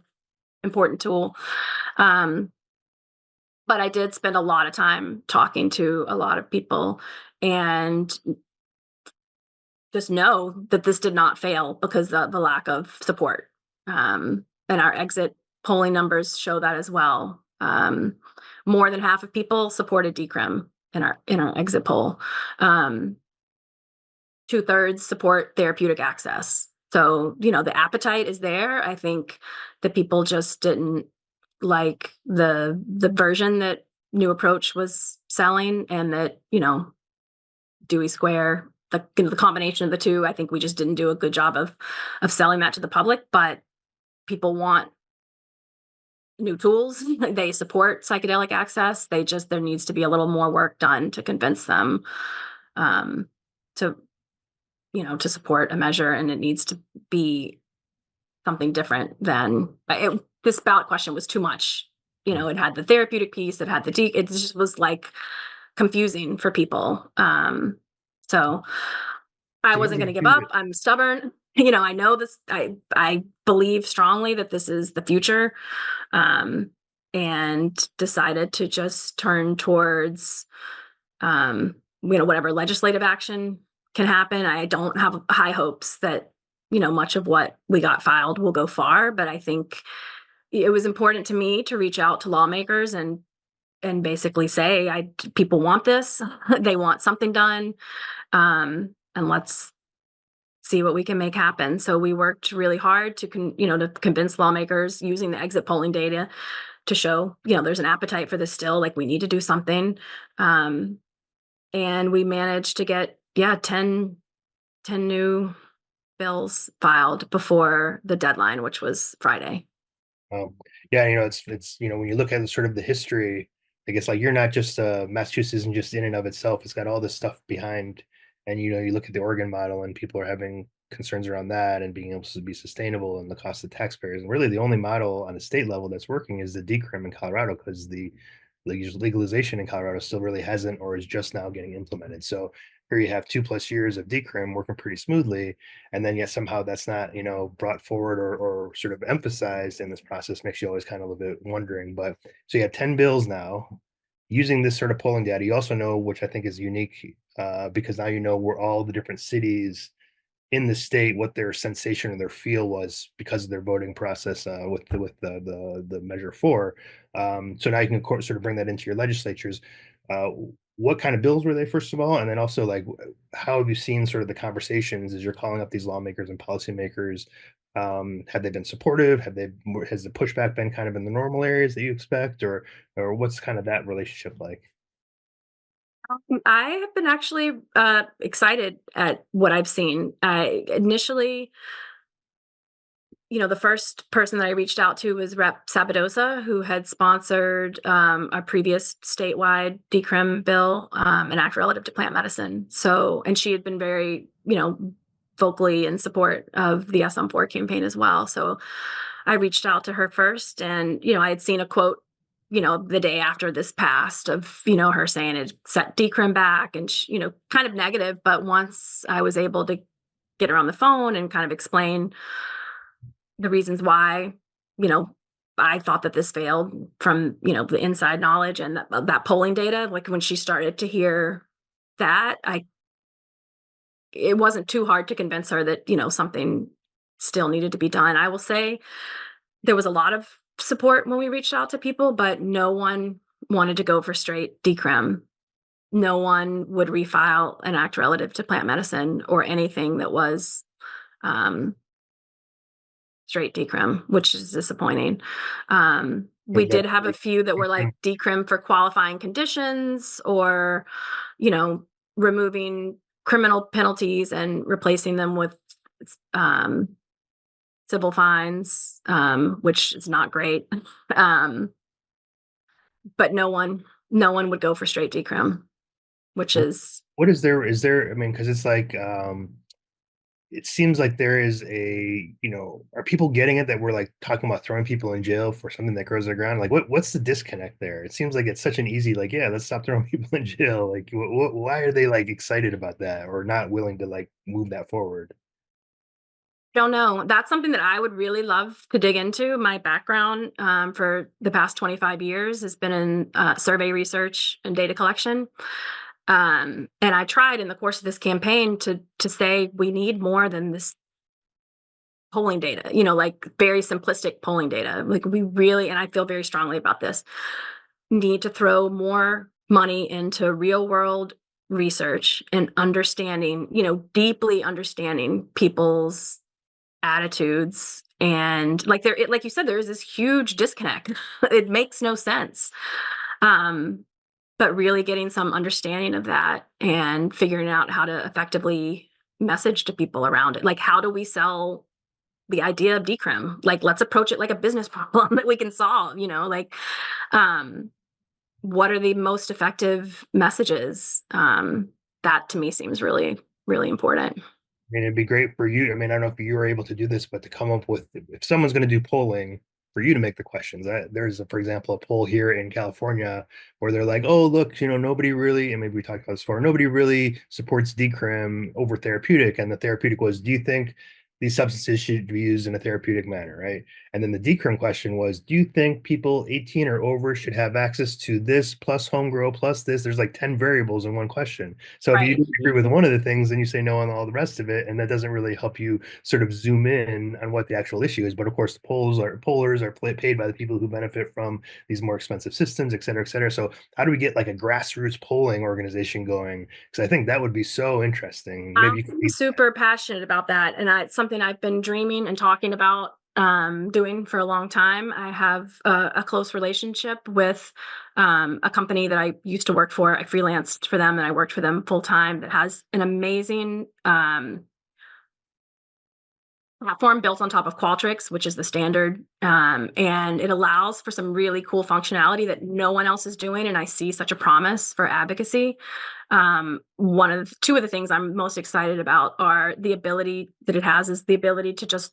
important tool. Um, but I did spend a lot of time talking to a lot of people and just know that this did not fail because of the lack of support. And our exit polling numbers show that as well. More than half of people supported decrim in our exit poll. 2/3 support therapeutic access. So the appetite is there. I think that people just didn't like the version that New Approach was selling, and that Dewey Square, the combination of the two. I think we just didn't do a good job of selling that to the public. But people want new tools. They support psychedelic access. There needs to be a little more work done to convince them, um, to to support a measure, and it needs to be something different than this ballot question was too much. It had the therapeutic piece, it had it just was like confusing for people. So I So you wasn't going to give were up. I'm stubborn. I know this. I believe strongly that this is the future, um, and decided to just turn towards, whatever legislative action can happen. I don't have high hopes that much of what we got filed will go far, but I think it was important to me to reach out to lawmakers and basically say, people want this. They want something done, and let's see what we can make happen. So we worked really hard to convince lawmakers using the exit polling data to show there's an appetite for this still. Like, we need to do something, and we managed to get 10 new bills filed before the deadline, which was Friday. Um, yeah, it's when you look at sort of the history, I guess like you're not just Massachusetts isn't just in and of itself. It's got all this stuff behind, and you look at the Oregon model, and people are having concerns around that and being able to be sustainable and the cost of taxpayers. And really, the only model on a state level that's working is the decrim in Colorado, because the legalization in Colorado still really hasn't or is just now getting implemented. So here you have 2+ years of decrim working pretty smoothly, and then yet somehow that's not brought forward or sort of emphasized in this process. Makes you always kind of a little bit wondering. But so you have 10 bills now, using this sort of polling data, you also know, which I think is unique, because now you know where all the different cities in the state, what their sensation or their feel was because of their voting process, with the measure four. So now you can, of course, sort of bring that into your legislatures. Uh, what kind of bills were they, first of all, and then also, like, how have you seen sort of the conversations as you're calling up these lawmakers and policymakers? Have they been supportive? Has the pushback been kind of in the normal areas that you expect, or what's kind of that relationship like? I have been actually excited at what I've seen. I initially, the first person that I reached out to was Rep. Sabadosa, who had sponsored a previous statewide decrim bill, an act relative to plant medicine. So, and she had been very, vocally in support of the SM4 campaign as well. So I reached out to her first, and, I had seen a quote, the day after this passed of, her saying it set decrim back and, kind of negative. But once I was able to get her on the phone and kind of explain the reasons why, you know, I thought that this failed from, the inside knowledge and that polling data. Like when she started to hear that, it wasn't too hard to convince her that, something still needed to be done. I will say there was a lot of support when we reached out to people, but no one wanted to go for straight decrim. No one would refile an act relative to plant medicine or anything that was um, straight decrim, which is disappointing. We Was that did have a like, few that were like decrim for qualifying conditions or, you know, removing criminal penalties and replacing them with um, civil fines, which is not great. Um, but no one would go for straight decrim, which is what is there, I mean, because it's like, it seems like there is are people getting it that we're like talking about throwing people in jail for something that grows on the ground? Like, what's the disconnect there? It seems like it's such an easy, like, yeah, let's stop throwing people in jail. Like, why are they like excited about that or not willing to like move that forward? don't know. That's something that I would really love to dig into. My background for the past 25 years has been in survey research and data collection. And I tried in the course of this campaign to say we need more than this polling data, like very simplistic polling data. Like we really, and I feel very strongly about this, need to throw more money into real world research and understanding, deeply understanding people's attitudes. And like like you said, there is this huge disconnect. It makes no sense. Um, but really getting some understanding of that and figuring out how to effectively message to people around it. Like, how do we sell the idea of decrim? Like, let's approach it like a business problem that we can solve, like, um, what are the most effective messages? That to me seems really, really important. I mean, it'd be great for you. I mean, I don't know if you were able to do this, but to come up with, if someone's going to do polling, for you to make the questions. There's, for example, a poll here in California where they're like, oh, look, nobody really, and maybe we talked about this before, nobody really supports decrim over therapeutic. And the therapeutic was, do you think these substances should be used in a therapeutic manner, right? And then the decrim question was, do you think people 18 or over should have access to this plus home grow plus this? There's like 10 variables in one question. So if you Right. agree with one of the things, then you say no on all the rest of it, and that doesn't really help you sort of zoom in on what the actual issue is. But of course, the pollers are paid by the people who benefit from these more expensive systems, et cetera, et cetera. So how do we get like a grassroots polling organization going? Because I think that would be so interesting. Maybe you could I'm be. super passionate about that, and it's something I've been dreaming and talking about doing for a long time. I have a close relationship with a company that I used to work for. I freelanced for them, and I worked for them full time. That has an amazing platform built on top of Qualtrics, which is the standard, and it allows for some really cool functionality that no one else is doing. And I see such a promise for advocacy. Two of the things I'm most excited about are the ability that it has is the ability to just,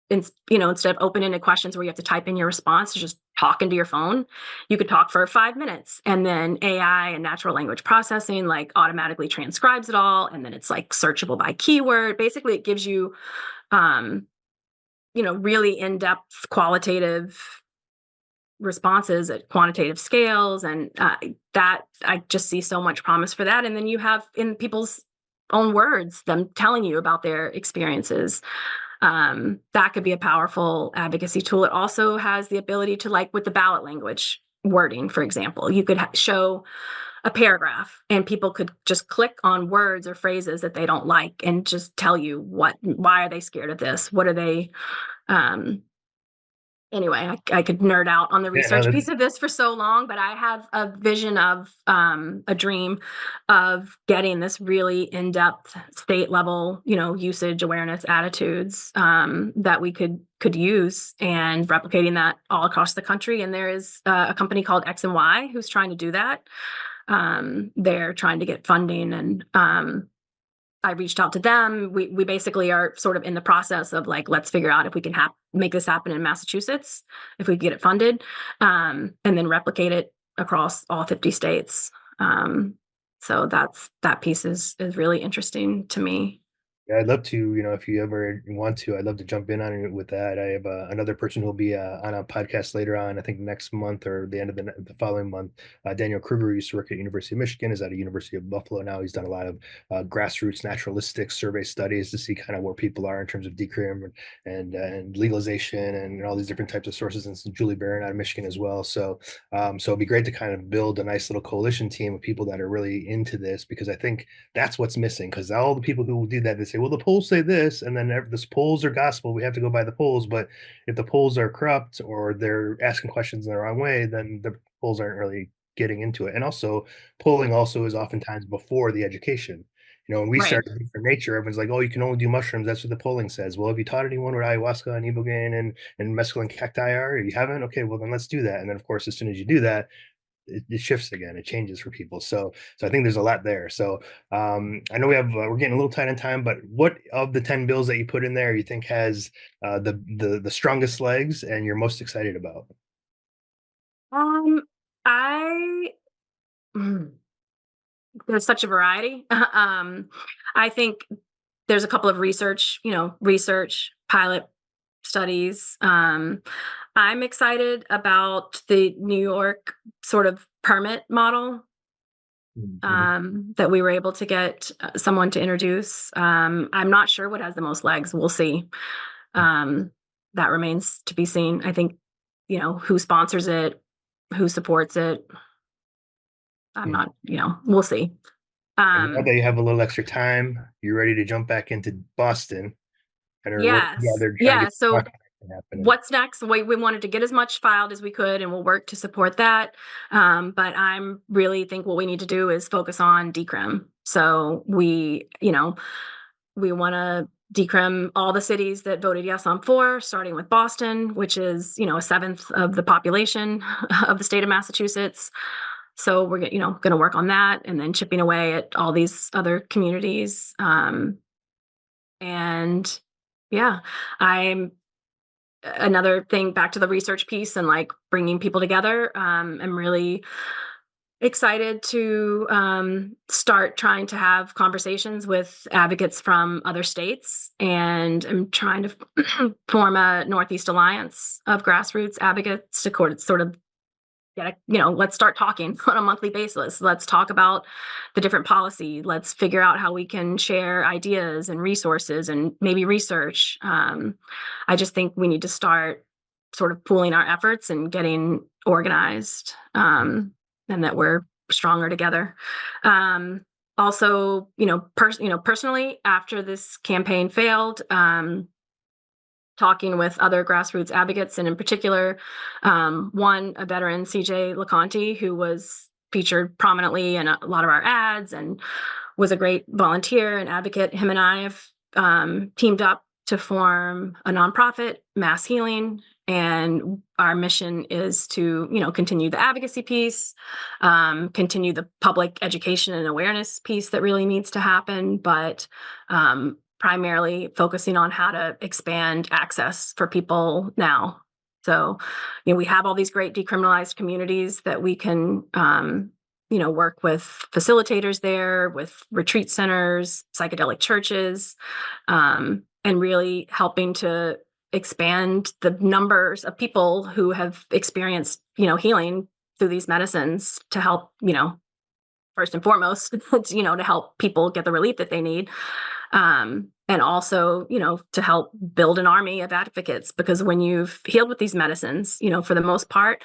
instead of open-ended questions where you have to type in your response, to just talk into your phone. You could talk for 5 minutes, and then AI and natural language processing like automatically transcribes it all, and then it's like searchable by keyword. Basically, it gives you um, really in-depth qualitative responses at quantitative scales, and that I just see so much promise for that. And then you have in people's own words, them telling you about their experiences. That could be a powerful advocacy tool. It also has the ability to, like with the ballot language wording, for example, you could show a paragraph and people could just click on words or phrases that they don't like and just tell you why are they scared of this? What are they, anyway, I could nerd out on the Yeah, no, research piece of this for so long, but I have a vision of a dream of getting this really in-depth state level, usage awareness attitudes that we could use, and replicating that all across the country. And there is a company called X and Y who's trying to do that. They're trying to get funding, and I reached out to them. We basically are sort of in the process of like, let's figure out if we can make this happen in Massachusetts, if we get it funded, and then replicate it across all 50 states. So that piece is really interesting to me. Yeah, I'd love to, if you ever want to, I'd love to jump in on it with that. I have another person who'll be on a podcast later on, I think next month or the end of the following month. Daniel Kruger used to work at University of Michigan, is at a University of Buffalo now. He's done a lot of grassroots naturalistic survey studies to see kind of where people are in terms of decrim and legalization and all these different types of sources. And some Julie Barron out of Michigan as well. So it'd be great to kind of build a nice little coalition team of people that are really into this, because I think that's what's missing. Because all the people who do that, they say, well, the polls say this, and then this polls are gospel. We have to go by the polls. But if the polls are corrupt or they're asking questions in the wrong way, then the polls aren't really getting into it. And also, polling also is oftentimes before the education. When we Right. started for nature, everyone's like, "Oh, you can only do mushrooms." That's what the polling says. Well, have you taught anyone what ayahuasca and ibogaine and mescaline cacti are? You haven't? Okay, well then let's do that. And then, of course, as soon as you do that, it shifts again. It changes for people. So I think there's a lot there. So I know we're getting a little tight on time, but what of the 10 bills that you put in there you think has the strongest legs and you're most excited about? Um, I mm, there's such a variety. I think there's a couple of research pilot studies. I'm excited about the New York sort of permit model Mhm. that we were able to get someone to introduce. I'm not sure what has the most legs. We'll see. Um, that remains to be seen. I think, who sponsors it, who supports it. I'm Mhm. not, we'll see. And now Um, that you have a little extra time, you're ready to jump back into Boston and are working yes. together to try to Yeah. get So the happening. what's next? We wanted to get as much filed as we could, and we'll work to support that. But I'm really think what we need to do is focus on decrim. So we want to decrim all the cities that voted yes on four, starting with Boston, which is, a seventh of the population of the state of Massachusetts. So we're, going to work on that, and then chipping away at all these other communities. And yeah, I'm another thing back to the research piece and like bringing people together. I'm really excited to start trying to have conversations with advocates from other states, and I'm trying to form a Northeast alliance of grassroots advocates to sort of let's start talking on a monthly basis. Let's talk about the different policy. Let's figure out how we can share ideas and resources and maybe research. I just think we need to start sort of pooling our efforts and getting organized, and that we're stronger together. Also, personally, after this campaign failed, talking with other grassroots advocates, and in particular, a veteran, CJ LeConte, who was featured prominently in a lot of our ads and was a great volunteer and advocate. Him and I have teamed up to form a nonprofit, Mass Healing, and our mission is to, continue the advocacy piece, continue the public education and awareness piece that really needs to happen, but primarily focusing on how to expand access for people now. So, we have all these great decriminalized communities that we can, work with facilitators there, with retreat centers, psychedelic churches, and really helping to expand the numbers of people who have experienced, healing through these medicines to help, first and foremost, to help people get the relief that they need. And also, to help build an army of advocates, because when you've healed with these medicines, for the most part,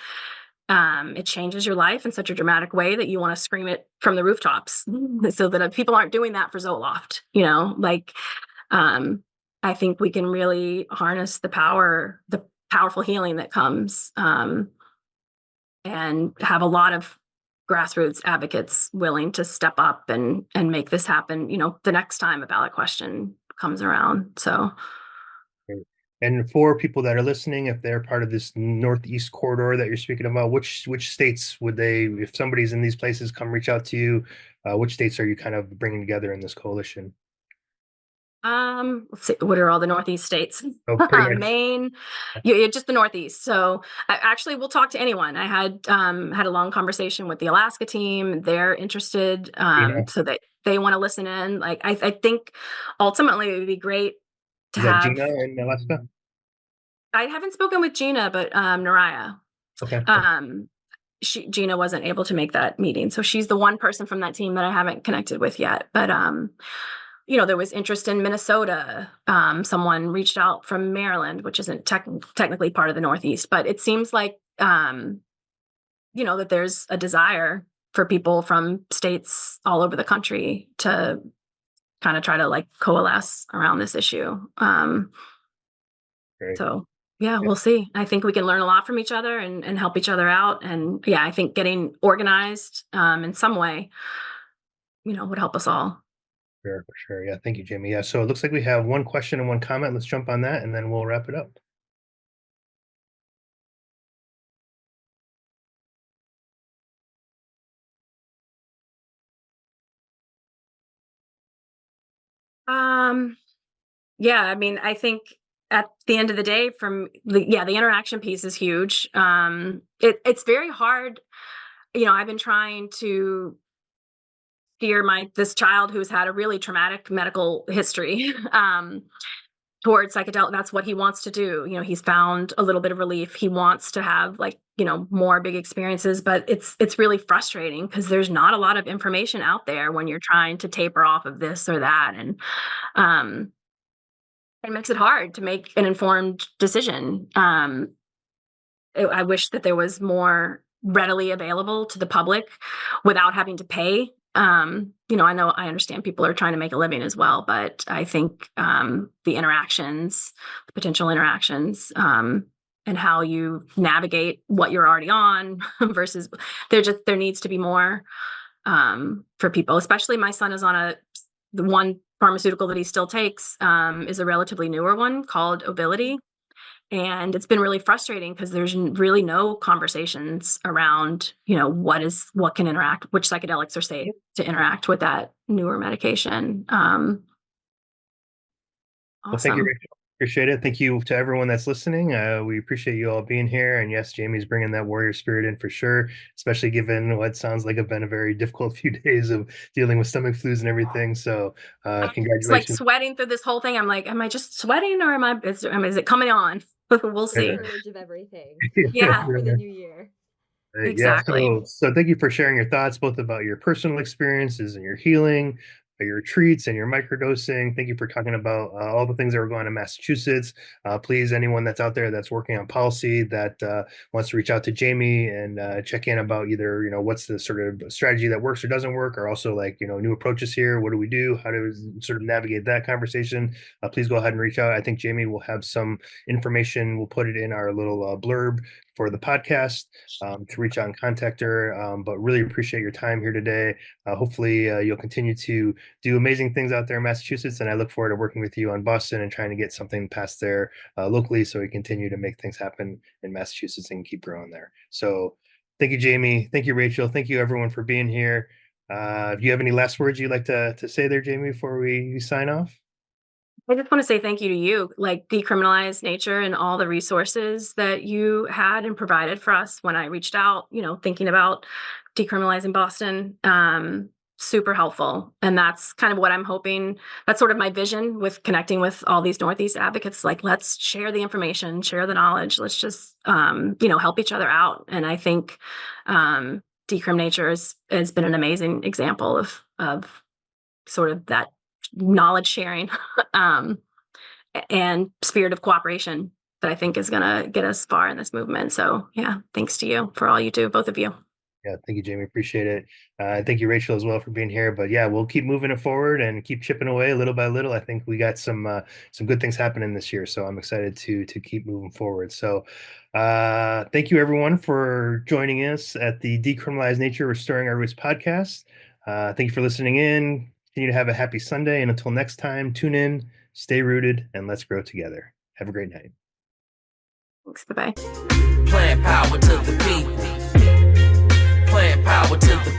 it changes your life in such a dramatic way that you want to scream it from the rooftops so that people aren't doing that for Zoloft, I think we can really harness the powerful healing that comes, and have a lot of grassroots advocates willing to step up and make this happen, the next time a ballot question comes around. So, And for people that are listening, if they're part of this Northeast corridor that you're speaking about, which states would they, if somebody's in these places, come reach out to you? Which states are you kind of bringing together in this coalition? let's see, what are all the Northeast states? Oh, pretty much. Maine, yeah, just the Northeast. So actually, we'll talk to anyone. I had a long conversation with the Alaska team. They're interested, so they want to listen in. Like, I think ultimately it would be great to Is that have. Gina in Alaska? I haven't spoken with Gina, but Naraya. Okay. Gina wasn't able to make that meeting, so she's the one person from that team that I haven't connected with yet. But there was interest in Minnesota. Someone reached out from Maryland, which isn't technically part of the Northeast, but it seems like, that there's a desire for people from states all over the country to kind of try to coalesce around this issue. Great. So yeah, we'll see. I think we can learn a lot from each other and help each other out. And yeah, I think getting organized in some way, would help us all. Sure, for sure. Yeah, thank you, Jamie. Yeah, so it looks like we have one question and one comment. Let's jump on that, and then we'll wrap it up. Yeah, I mean, I think at the end of the day, the interaction piece is huge. It's very hard. I've been trying to steer this child who's had a really traumatic medical history, towards psychedelic. That's what he wants to do. He's found a little bit of relief. He wants to have more big experiences, but it's really frustrating because there's not a lot of information out there when you're trying to taper off of this or that. And it makes it hard to make an informed decision. I wish that there was more readily available to the public without having to pay. I understand people are trying to make a living as well, but I think the potential interactions, and how you navigate what you're already on versus there needs to be more for people. Especially my son is on the one pharmaceutical that he still takes is a relatively newer one called Obility. And it's been really frustrating because there's really no conversations around, what can interact, which psychedelics are safe to interact with that newer medication. Well, thank you, Awesome. Rachel. Appreciate it. Thank you to everyone that's listening. We appreciate you all being here. And yes, Jamie's bringing that warrior spirit in for sure, especially given what sounds like have been a very difficult few days of dealing with stomach flus and everything. So It's congratulations. sweating through this whole thing. I'm like, am I just sweating or is it coming on? We'll see. Shortage of everything. Yeah, For the new year. Yeah, exactly. so thank you for sharing your thoughts, both about your personal experiences and your healing, your treats and your microdosing. Thank you for talking about all the things that are going on in Massachusetts. Please, anyone that's out there that's working on policy that wants to reach out to Jamie and check in about either, what's the sort of strategy that works or doesn't work, or also new approaches here. What do we do? How do we sort of navigate that conversation? Please go ahead and reach out. I think Jamie will have some information. We'll put it in our little blurb for the podcast to reach out and contact her. But really appreciate your time here today. Hopefully you'll continue to do amazing things out there in Massachusetts. And I look forward to working with you on Boston and trying to get something passed there locally so we continue to make things happen in Massachusetts and keep growing there. So thank you, Jamie. Thank you, Rachel. Thank you, everyone, for being here. If you have any last words you'd like to say there, Jamie, before we sign off? I just want to say thank you to you, Decriminalize Nature and all the resources that you had and provided for us when I reached out, thinking about decriminalizing Boston. super helpful. And that's kind of what I'm hoping. That's sort of my vision with connecting with all these Northeast advocates. Like, let's share the information, share the knowledge. Let's just, help each other out. And I think Decrim has been an amazing example of sort of that knowledge sharing and spirit of cooperation that I think is going to get us far in this movement. So yeah, thanks to you for all you do, both of you. Yeah, thank you, Jamie. Appreciate it. Thank you, Rachel, as well, for being here. But yeah, we'll keep moving it forward and keep chipping away little by little. I think we got some good things happening this year, so I'm excited to keep moving forward. So, thank you, everyone, for joining us at the Decriminalize Nature Restoring Our Roots podcast. Thank you for listening in. Continue to have a happy Sunday, and until next time, tune in, stay rooted, and let's grow together. Have a great night. Thanks. Bye-bye. Plant power to the people. Plant power to the